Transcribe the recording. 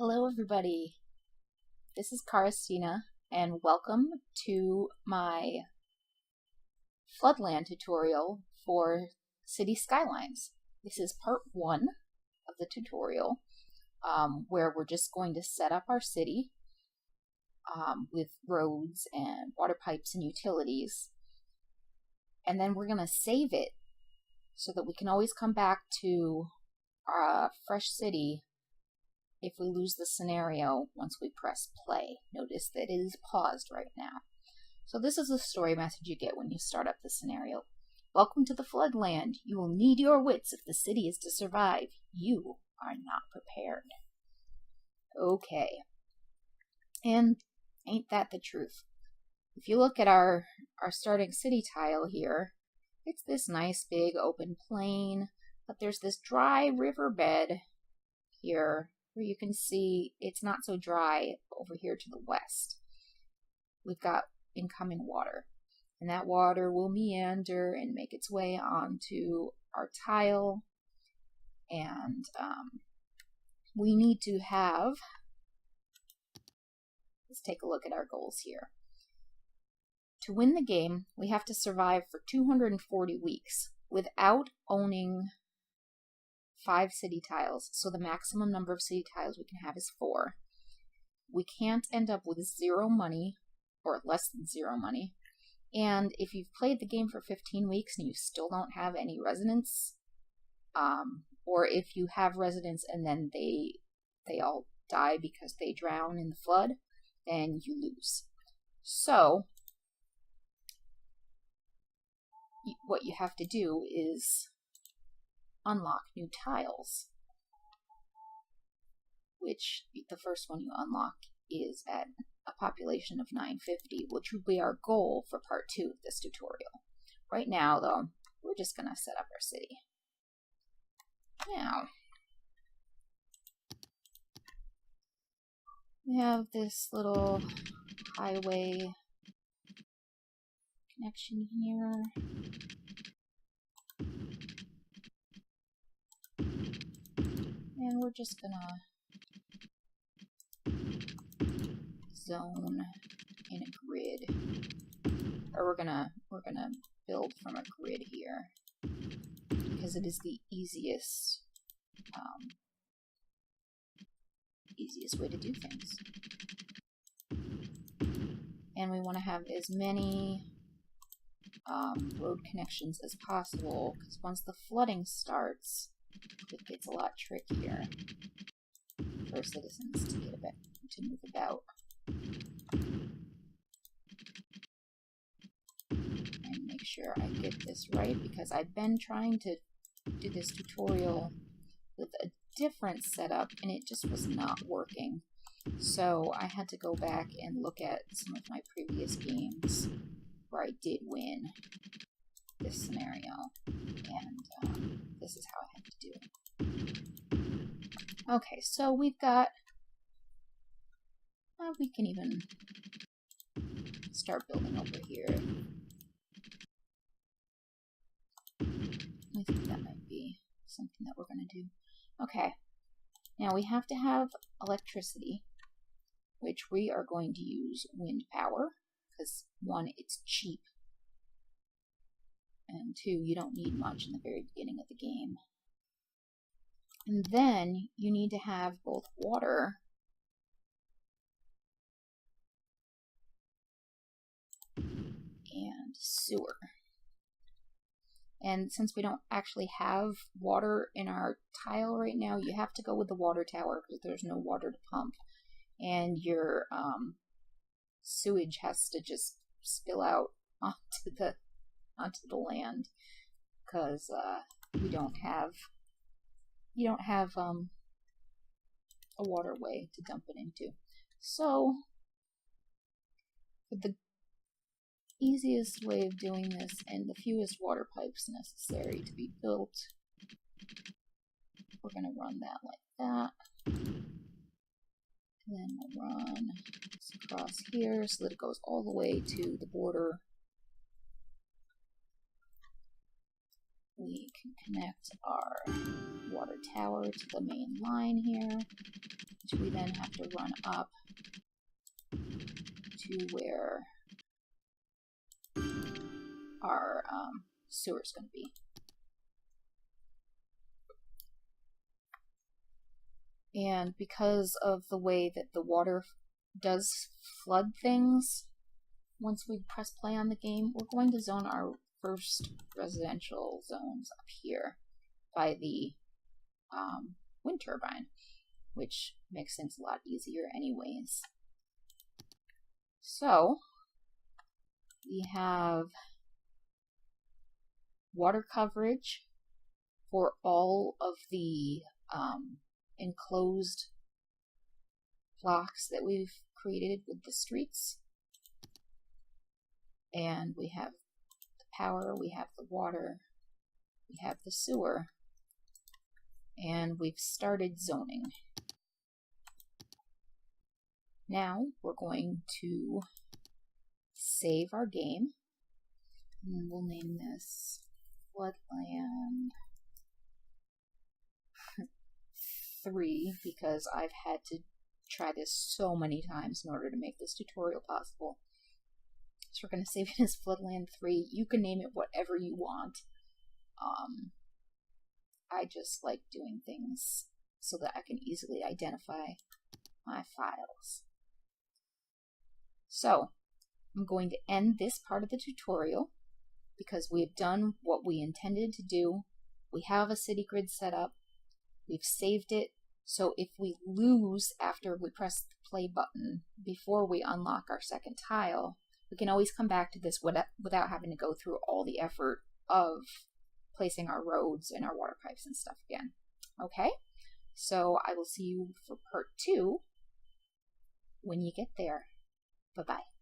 Hello everybody, this is Karistina and welcome to my Floodland tutorial for City Skylines. This is part 1 of the tutorial where we're just going to set up our city with roads and water pipes and utilities, and then we're going to save it so that we can always come back to our fresh city if we lose the scenario once we press play. Notice that it is paused right now. So this is the story message you get when you start up the scenario. Welcome to the Floodland. You will need your wits if the city is to survive. You are not prepared. Okay. And ain't that the truth? If you look at our starting city tile here, it's this nice big open plain, but there's this dry riverbed here where you can see it's not so dry over here to the west. We've got incoming water, and that water will meander and make its way onto our tile, and we need to have, let's take a look at our goals here. To win the game, we have to survive for 240 weeks without owning 5 city tiles, so the maximum number of city tiles we can have is 4. We can't end up with 0 money, or less than 0 money, and if you've played the game for 15 weeks and you still don't have any residents, or if you have residents and then they all die because they drown in the flood, then you lose. So what you have to do is unlock new tiles, which the first one you unlock is at a population of 950, which will be our goal for part 2 of this tutorial. Right now, though, we're just going to set up our city. Now, we have this little highway connection here. And we're just gonna zone in a grid, or we're gonna build from a grid here because it is the easiest way to do things. And we want to have as many road connections as possible, because once the flooding starts, it gets a lot trickier for citizens to move about. And make sure I get this right, because I've been trying to do this tutorial with a different setup and it just was not working. So I had to go back and look at some of my previous games where I did win this scenario, and this is how I have to do it. Okay, so we've got, we can even start building over here. I think that might be something that we're going to do. Okay, now we have to have electricity, which we are going to use wind power, because 1, it's cheap, and 2, you don't need much in the very beginning of the game. And then you need to have both water and sewer. And since we don't actually have water in our tile right now, you have to go with the water tower because there's no water to pump. And your sewage has to just spill out onto the land, because you don't have a waterway to dump it into. So the easiest way of doing this and the fewest water pipes necessary to be built, we're going to run that like that. And then we'll run this across here so that it goes all the way to the border. We can connect our water tower to the main line here, which we then have to run up to where our sewer is going to be. And because of the way that the water does flood things, once we press play on the game, we're going to zone our first residential zones up here by the wind turbine, which makes things a lot easier anyways. So, we have water coverage for all of the enclosed blocks that we've created with the streets. And we have the power, we have the water, we have the sewer, and we've started zoning. Now we're going to save our game, and then we'll name this Floodland 3 because I've had to try this so many times in order to make this tutorial possible. So we're going to save it as Floodland 3. You can name it whatever you want. I just like doing things so that I can easily identify my files. So, I'm going to end this part of the tutorial because we've done what we intended to do. We have a city grid set up. We've saved it. So if we lose after we press the play button before we unlock our second tile, we can always come back to this without having to go through all the effort of placing our roads and our water pipes and stuff again. Okay? So I will see you for part 2 when you get there. Bye-bye.